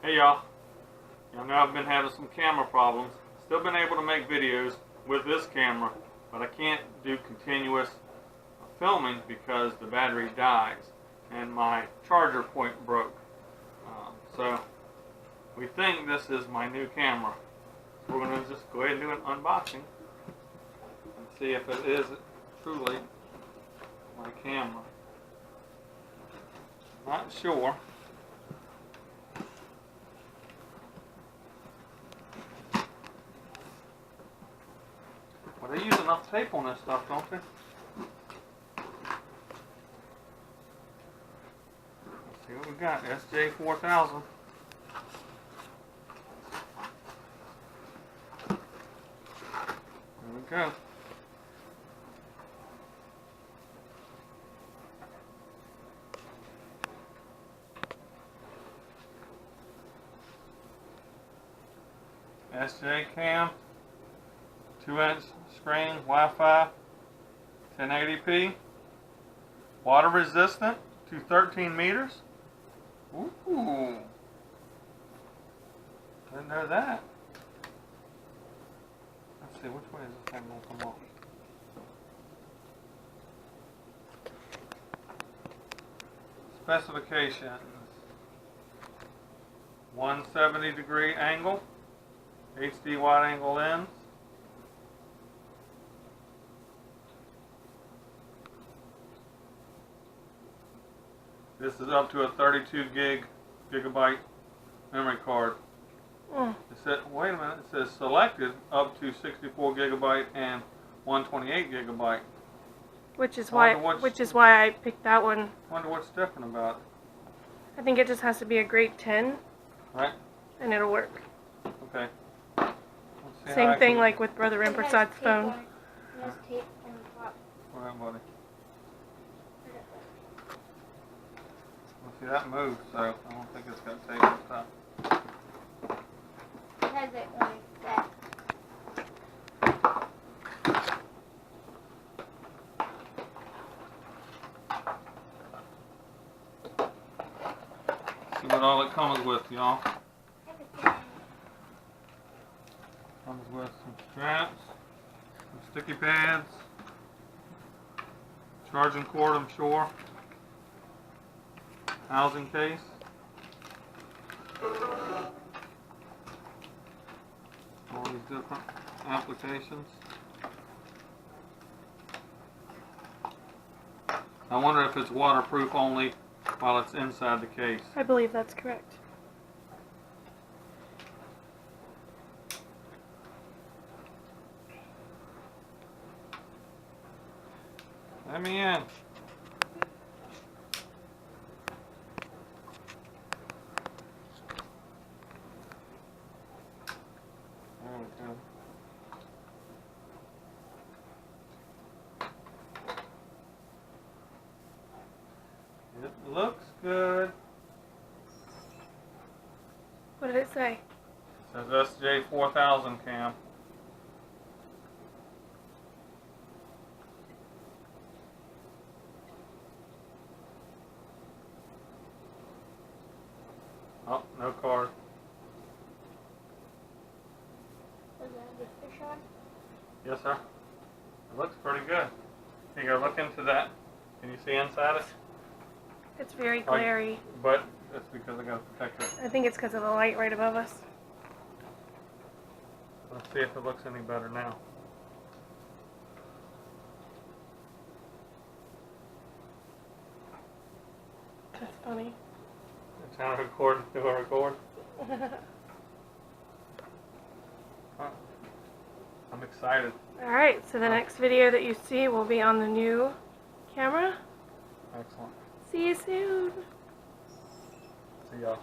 Hey y'all, I know I've been having some camera problems. Still been able to make videos with this camera, but I can't do continuous filming because the battery dies and my charger point broke. So we think this is my new camera. So we're going to just go ahead and do an unboxing and see if it is truly my camera. Not sure. Well, they use enough tape on this stuff, don't they? Let's see what we got. sj4000. There we go. SJ cam, 2-inch screen, Wi-Fi, 1080p, water resistant to 13 meters. Ooh, didn't know that. Let's see, which way is this thing going to come off? Specifications: 170-degree angle, HD wide angle lens, this is up to a 32 gigabyte memory card. It said, wait a minute, it says selected up to 64 gigabyte and 128 gigabyte. Which is why I picked that one. Wonder what's different about it. I think it just has to be a grade 10. Right? And it'll work. Okay. Same thing like with Brother Rampersad's phone. It has tape on the top. Alright, buddy. Well, see, that moves, so I don't think it's got tape on top. It has it like that. See what all it comes with, y'all. Comes with some straps, some sticky pads, charging cord, I'm sure, housing case, all these different applications. I wonder if it's waterproof only while it's inside the case. I believe that's correct. Let me in. There we go. It looks good. What did it say? It says sj4000 cam. Oh, no card. Does it have the fish on? Yes, sir. It looks pretty good. You go look into that. Can you see inside it? It's very glary. But that's because I got a protector. I think it's because of the light right above us. Let's see if it looks any better now. That's funny. I'm trying to record, do a record. Huh. I'm excited. Alright, so the next video that you see will be on the new camera. Excellent. See you soon. See y'all.